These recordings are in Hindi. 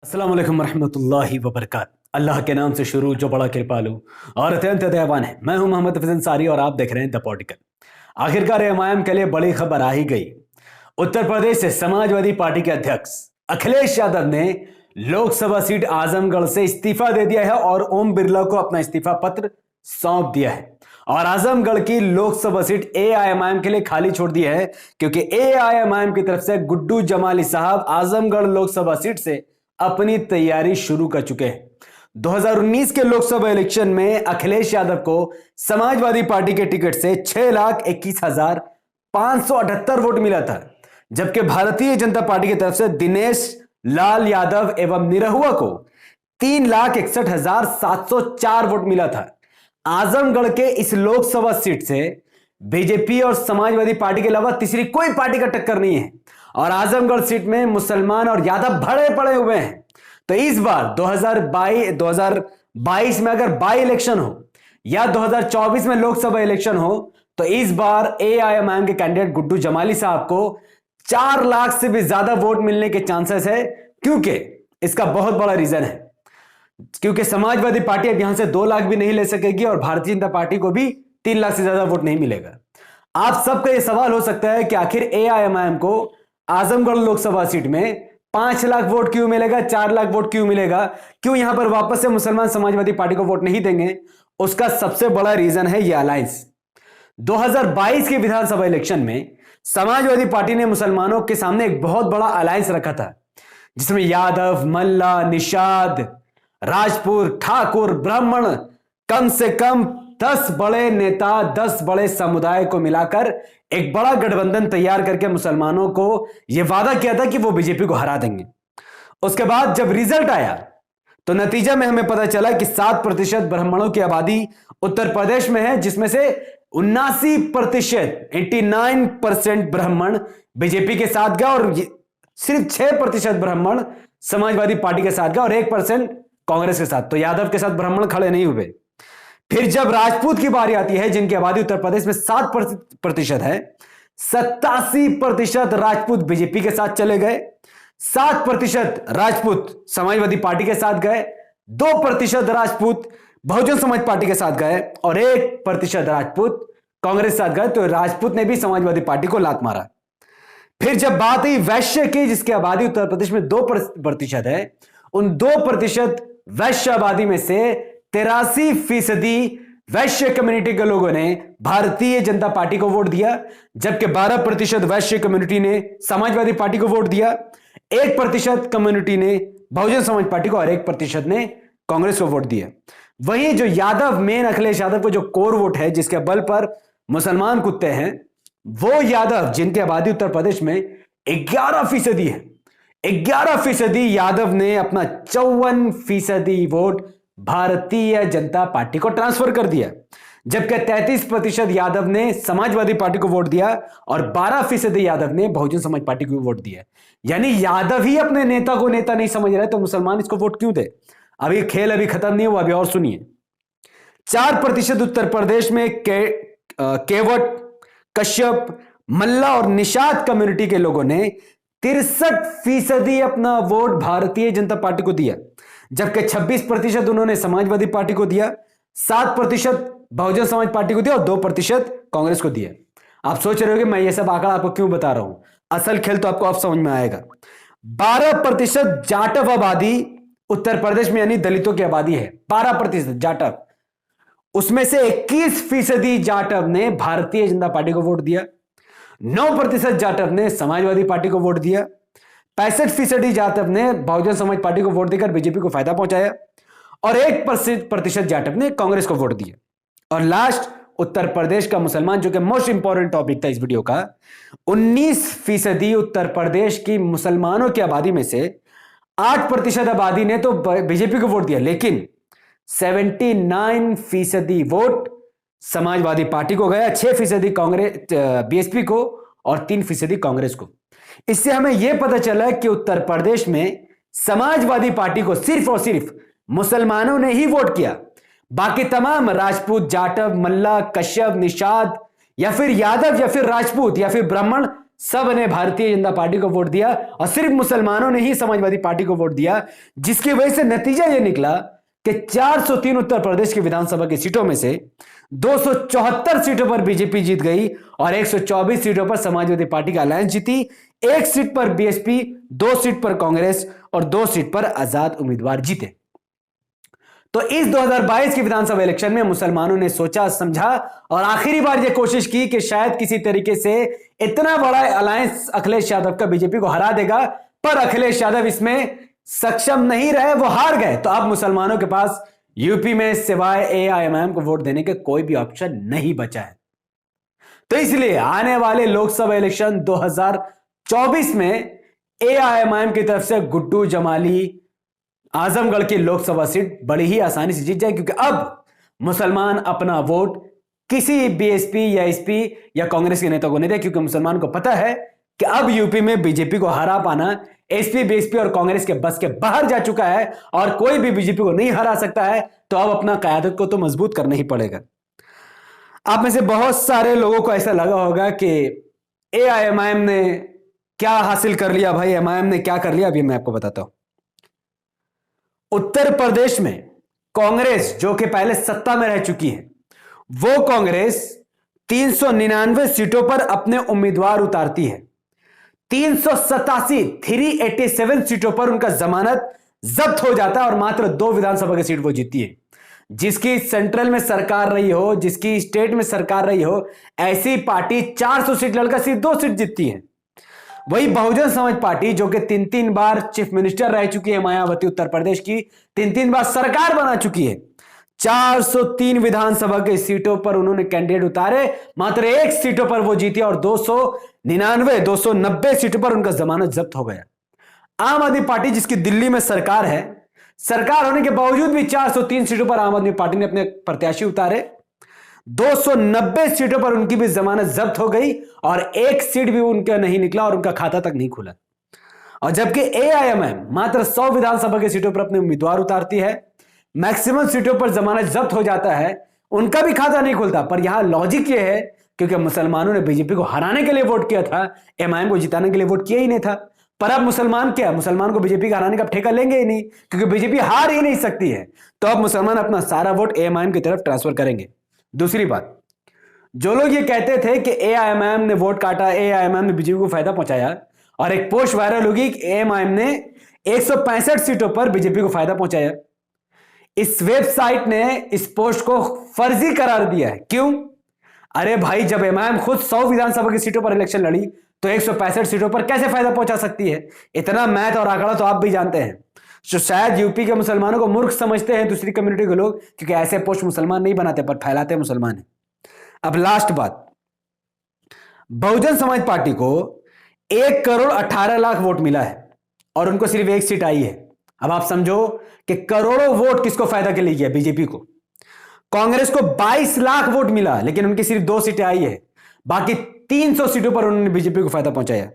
अस्सलाम वालेकुम रहमतुल्लाहि व बरकात। अल्लाह के नाम से शुरू जो बड़ा कृपालु और अत्यंत दयावान है। मैं हूं मोहम्मद हफीज अंसारी और आप देख रहे हैं द पॉलिटिकल। आखिरकार एमआईएम के लिए बड़ी खबर आ ही गई। उत्तर प्रदेश से समाजवादी पार्टी के अध्यक्ष अखिलेश यादव ने लोकसभा सीट आजमगढ़ से इस्तीफा दे दिया है और ओम बिरला को अपना इस्तीफा पत्र सौंप दिया है और आजमगढ़ की लोकसभा सीट एआईएमआईएम के लिए खाली छोड़ दी है, क्योंकि एआईएमआईएम की तरफ से गुड्डू जमाली साहब आजमगढ़ लोकसभा सीट से अपनी तैयारी शुरू कर चुके हैं। 2019 के लोकसभा इलेक्शन में अखिलेश यादव को समाजवादी पार्टी के टिकट से 6,21,578 वोट मिला था, जबकि भारतीय जनता पार्टी की तरफ से दिनेश लाल यादव एवं निरहुआ को 3,61,704 वोट मिला था। आजमगढ़ के इस लोकसभा सीट से बीजेपी और समाजवादी पार्टी के अलावा तीसरी कोई पार्टी का टक्कर नहीं है और आजमगढ़ सीट में मुसलमान और यादव भरे पड़े हुए हैं। तो इस बार 2022 में अगर बाई इलेक्शन हो या 2024 में लोकसभा इलेक्शन हो तो इस बार एआईएमआईएम के कैंडिडेट गुड्डू जमाली साहब को 4 लाख से भी ज्यादा वोट मिलने के चांसेस है, क्योंकि इसका बहुत बड़ा रीजन है क्योंकि समाजवादी पार्टी अब यहां से 2 लाख भी नहीं ले सकेगी और भारतीय जनता पार्टी को भी 3 लाख से ज्यादा वोट नहीं मिलेगा। आप सबका यह सवाल हो सकता है कि आखिर एआईएमआईएम को आजमगढ़ लोकसभा सीट में 5 लाख वोट क्यों मिलेगा, 4 लाख वोट क्यों मिलेगा, क्यों यहां पर वापस से मुसलमान समाजवादी पार्टी को वोट नहीं देंगे? उसका सबसे बड़ा रीजन है यह अलायंस। 2022 के विधानसभा इलेक्शन में समाजवादी पार्टी ने मुसलमानों के सामने एक बहुत बड़ा अलायंस रखा था, जिसमें यादव, मल्ला, निषाद, राजपूत, ठाकुर, ब्राह्मण, कम से कम 10 बड़े नेता, 10 बड़े समुदाय को मिलाकर एक बड़ा गठबंधन तैयार करके मुसलमानों को यह वादा किया था कि वो बीजेपी को हरा देंगे। उसके बाद जब रिजल्ट आया तो नतीजा में हमें पता चला कि 7% ब्राह्मणों की आबादी उत्तर प्रदेश में है, जिसमें से 79%, 89% ब्राह्मण बीजेपी के साथ गया और सिर्फ 6% ब्राह्मण समाजवादी पार्टी के साथ गया और 1% कांग्रेस के साथ। तो यादव के साथ ब्राह्मण खड़े नहीं हुए। फिर जब राजपूत की बारी आती है, जिनकी आबादी उत्तर प्रदेश में 7% है, 87% राजपूत बीजेपी के साथ चले गए, 7% राजपूत समाजवादी पार्टी के साथ गए, 2% राजपूत बहुजन समाज पार्टी के साथ गए और 1% राजपूत कांग्रेस के साथ गए। तो राजपूत ने भी समाजवादी पार्टी को लात मारा। फिर जब बात आई वैश्य की, जिसकी आबादी उत्तर प्रदेश में 2% है, उन 2% वैश्य आबादी में से 83% वैश्य कम्युनिटी के लोगों ने भारतीय जनता पार्टी को वोट दिया, जबकि 12% वैश्य कम्युनिटी ने समाजवादी पार्टी को वोट दिया, 1% कम्युनिटी ने बहुजन समाज पार्टी को और 1% ने कांग्रेस को वोट दिया। वहीं जो यादव, मेन अखिलेश यादव को जो कोर वोट है, जिसके बल पर मुसलमान कुत्ते हैं, वो यादव जिनकी आबादी उत्तर प्रदेश में 11% है, 11% यादव ने अपना 54% वोट भारतीय जनता पार्टी को ट्रांसफर कर दिया, जबकि 33% यादव ने समाजवादी पार्टी को वोट दिया और 12% यादव ने बहुजन समाज पार्टी को वोट दिया। यानी यादव ही अपने नेता को नेता नहीं समझ रहे, तो मुसलमान इसको वोट क्यों दे? अभी खेल अभी खत्म नहीं हुआ, अभी और सुनिए। 4% उत्तर प्रदेश में केवट, कश्यप, मल्ला और निषाद कम्युनिटी के लोगों ने 63% अपना वोट भारतीय जनता पार्टी को दिया, जबकि 26% उन्होंने समाजवादी पार्टी को दिया, 7% बहुजन समाज पार्टी को दिया और 2% कांग्रेस को दिया। आप सोच रहे हो कि मैं ये सब आंकड़ा आपको क्यों बता रहा हूं? असल खेल तो आपको अब समझ में आएगा। 12% जाटव आबादी उत्तर प्रदेश में, यानी दलितों की आबादी है 12% जाटव, उसमें से 21% जाटव ने भारतीय जनता पार्टी को वोट दिया, 9% जाटव ने समाजवादी पार्टी को वोट दिया, 65% जाटव ने बहुजन समाज पार्टी को वोट देकर बीजेपी को फायदा पहुंचाया और 1% जाटव ने कांग्रेस को वोट दिया। और लास्ट, उत्तर प्रदेश का मुसलमान, जो कि मोस्ट इंपॉर्टेंट टॉपिक था इस वीडियो का, 19% उत्तर प्रदेश की मुसलमानों की आबादी में से 8% आबादी ने तो बीजेपी को वोट दिया, लेकिन 79% वोट समाजवादी पार्टी को गया, 6% कांग्रेस बीएसपी को और 3% कांग्रेस को। इससे हमें यह पता चला कि उत्तर प्रदेश में समाजवादी पार्टी को सिर्फ और सिर्फ मुसलमानों ने ही वोट किया, बाकी तमाम राजपूत, जाटव, मल्ला, कश्यप, निषाद या फिर यादव या फिर राजपूत या फिर ब्राह्मण सब ने भारतीय जनता पार्टी को वोट दिया और सिर्फ मुसलमानों ने ही समाजवादी पार्टी को वोट दिया, जिसकी वजह से नतीजा यह निकला कि 403 उत्तर प्रदेश की विधानसभा की सीटों में से 274 सीटों पर बीजेपी जीत गई और 124 सीटों पर समाजवादी पार्टी का अलायंस जीती। 1 सीट पर बीएसपी, 2 सीट पर कांग्रेस और 2 सीट पर आजाद उम्मीदवार जीते। तो इस 2022 के विधानसभा इलेक्शन में मुसलमानों ने सोचा, समझा और आखिरी बार यह कोशिश की कि शायद किसी तरीके से इतना बड़ा अलायंस अखिलेश यादव का बीजेपी को हरा देगा, पर अखिलेश यादव इसमें सक्षम नहीं रहे, वो हार गए। तो अब मुसलमानों के पास यूपी में सिवाय एआईएमआईएम को वोट देने के कोई भी ऑप्शन नहीं बचा है। तो इसलिए आने वाले लोकसभा इलेक्शन 2024 में एआईएमआईएम की तरफ से गुड्डू जमाली आजमगढ़ की लोकसभा सीट बड़ी ही आसानी से जीत जाए, क्योंकि अब मुसलमान अपना वोट किसी बीएसपी या एसपी या कांग्रेस के नेता को नहीं दे, क्योंकि मुसलमान को पता है कि अब यूपी में बीजेपी को हरा पाना एसपी, बीएसपी और कांग्रेस के बस के बाहर जा चुका है और कोई भी बीजेपी को नहीं हरा सकता है। तो अब अपना क़यादत को तो मजबूत करना ही पड़ेगा। आप में से बहुत सारे लोगों को ऐसा लगा होगा कि एआईएमआईएम ने क्या हासिल कर लिया, भाई एमआईएम ने क्या कर लिया, अभी मैं आपको बताता हूं। उत्तर प्रदेश में कांग्रेस, जो कि पहले सत्ता में रह चुकी है, वो कांग्रेस 399 सीटों पर अपने उम्मीदवार उतारती है। 387 सीटों पर उनका जमानत जब्त हो जाता है और मात्र 2 विधानसभा की सीट वो जीतती है। जिसकी सेंट्रल में सरकार रही हो, जिसकी स्टेट में सरकार रही हो, ऐसी पार्टी 400 सीट लड़कर सिर्फ 2 सीट जीतती है। वही बहुजन समाज पार्टी, जो कि 3 बार चीफ मिनिस्टर रह चुकी है, मायावती उत्तर प्रदेश की 3 बार सरकार बना चुकी है, 403 विधानसभा की सीटों पर उन्होंने कैंडिडेट उतारे, मात्र 1 सीटों पर वो जीती और 290 सीटों पर उनका जमानत जब्त हो गया। आम आदमी पार्टी, जिसकी दिल्ली में सरकार है, सरकार होने के बावजूद भी 403 सीटों पर आम आदमी पार्टी ने अपने प्रत्याशी उतारे, 290 सीटों पर उनकी भी जमानत जब्त हो गई और 1 सीट भी उनका नहीं निकला और उनका खाता तक नहीं खुला। और जबकि एआईएमआईएम मात्र 100 विधानसभा की सीटों पर अपने उम्मीदवार उतारती है, मैक्सिमम सीटों पर जमानत जब्त हो जाता है, उनका भी खाता नहीं खुलता। पर यहां लॉजिक यह है, क्योंकि मुसलमानों ने बीजेपी को हराने के लिए वोट किया था, एमआईएम को जिताने के लिए वोट किया ही नहीं था। पर अब मुसलमान क्या, मुसलमान को बीजेपी का हराने का ठेका लेंगे ही नहीं, क्योंकि बीजेपी हार ही नहीं सकती है। तो अब मुसलमान अपना सारा वोट एएमआईएम की तरफ ट्रांसफर करेंगे। दूसरी बात, जो लोग ये कहते थे कि एआईएमआईएम ने वोट काटा, एआईएमआईएम ने बीजेपी को फायदा पहुंचाया, और एक पोस्ट वायरल होगी कि एआईएमआईएम ने 165 सीटों पर बीजेपी को फायदा पहुंचाया। इस वेबसाइट ने इस पोस्ट को फर्जी करार दिया है। क्यों? अरे भाई, जब एमआईएम खुद 100 विधानसभा की सीटों पर इलेक्शन लड़ी तो 165 सीटों पर कैसे फायदा पहुंचा सकती है? इतना मैथ और आंकड़ा तो आप भी जानते हैं। तो शायद यूपी के मुसलमानों को मूर्ख समझते हैं दूसरी कम्युनिटी के लोग, क्योंकि ऐसे पोस्ट मुसलमान नहीं बनाते पर फैलाते मुसलमान हैं। अब लास्ट बात, बहुजन समाज पार्टी को 1,18,00,000 वोट मिला है और उनको सिर्फ 1 सीट आई है। अब आप समझो कि करोड़ों वोट किसको फायदा के लिए गया? बीजेपी को। कांग्रेस को 22 लाख वोट मिला, लेकिन उनकी सिर्फ 2 सीटें आई है, बाकी 300 सीटों पर उन्होंने बीजेपी को फायदा पहुंचाया।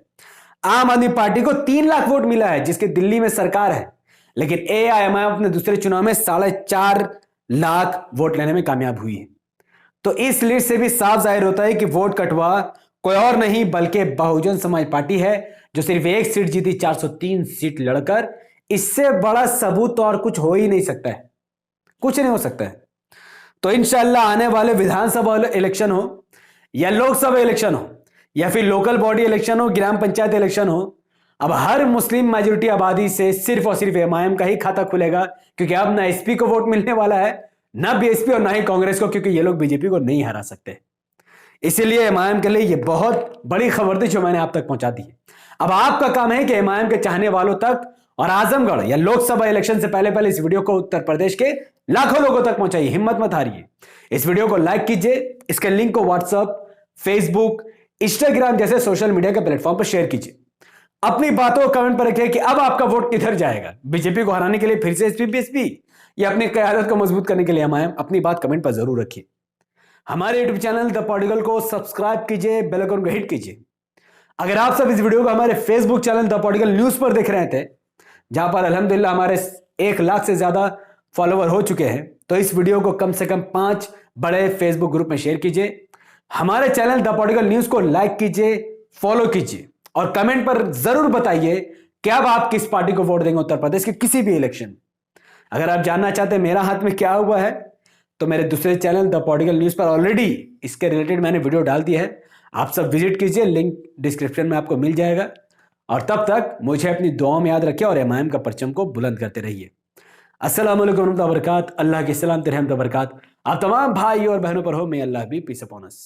आम आदमी पार्टी को 3 लाख वोट मिला है, जिसके दिल्ली में सरकार है, लेकिन एआईएमआईएम अपने दूसरे चुनाव में 4.5 लाख वोट लेने में कामयाब हुई है। तो इस लिस्ट से भी साफ जाहिर होता है कि वोट कटवा कोई और नहीं बल्कि बहुजन समाज पार्टी है, जो सिर्फ 1 सीट जीती 403 सीट लड़कर। इससे बड़ा सबूत तो और कुछ हो ही नहीं सकता है, कुछ नहीं हो सकता है। तो इंशाल्लाह आने वाले विधानसभा इलेक्शन हो या लोकसभा इलेक्शन हो या फिर लोकल बॉडी इलेक्शन हो, ग्राम पंचायत इलेक्शन हो, अब हर मुस्लिम मेजोरिटी आबादी से सिर्फ और सिर्फ एमआईएम का ही खाता खुलेगा, क्योंकि अब ना एसपी को वोट मिलने वाला है, ना बीएसपी और ना ही कांग्रेस को, क्योंकि ये लोग बीजेपी को नहीं हरा सकते। इसीलिए एमआईएम के लिए ये बहुत बड़ी खबर थी जो मैंने आप तक पहुंचा दी है। अब आपका काम है कि एमआईएम के चाहने वालों तक और आजमगढ़ या लोकसभा इलेक्शन से पहले पहले इस वीडियो को उत्तर प्रदेश के लाखों लोगों तक पहुंचाइए। हिम्मत मत हारिए। इस वीडियो को लाइक कीजिए, इसके लिंक को व्हाट्सएप, फेसबुक, इंस्टाग्राम जैसे सोशल मीडिया के प्लेटफॉर्म पर शेयर कीजिए। अपनी बातों को कमेंट पर रखिए कि अब आपका वोट किधर जाएगा, बीजेपी को हराने के लिए फिर से एसपी बीएसपी या अपनी क़यादत को मजबूत करने के लिए एमआईएम? अपनी बात कमेंट पर जरूर रखिए। हमारे यूट्यूब चैनल द पॉलिटिकल को सब्सक्राइब कीजिए, बेल आइकन को हिट कीजिए। अगर आप सब इस वीडियो को हमारे Facebook channel the political news पर देख रहे थे, जहां पर अल्हम्दुलिल्लाह हमारे 1 लाख से ज्यादा फॉलोवर हो चुके हैं, तो इस वीडियो को कम से कम 5 बड़े फेसबुक ग्रुप में शेयर कीजिए। हमारे चैनल द पॉलिटिकल न्यूज को लाइक कीजिए, फॉलो कीजिए और कमेंट पर जरूर बताइए कि अब आप किस पार्टी को वोट देंगे उत्तर प्रदेश के किसी भी इलेक्शन। अगर आप जानना चाहते हैं मेरा हाथ में क्या हुआ है तो मेरे दूसरे चैनल द पॉलिटिकल न्यूज पर ऑलरेडी इसके रिलेटेड मैंने वीडियो डाल दी है, आप सब विजिट कीजिए, लिंक डिस्क्रिप्शन में आपको मिल जाएगा। और तब तक मुझे अपनी दुआओं में याद रखिए और एमआईएम का परचम को बुलंद करते रहिए। अस्सलाम वालेकुम रहमतुल्लाहि व बरकात। अल्लाह की सलामत रहमत व बरकात आप तमाम भाई और बहनों पर हो। मे अल्लाह बी पीस अपॉन अस।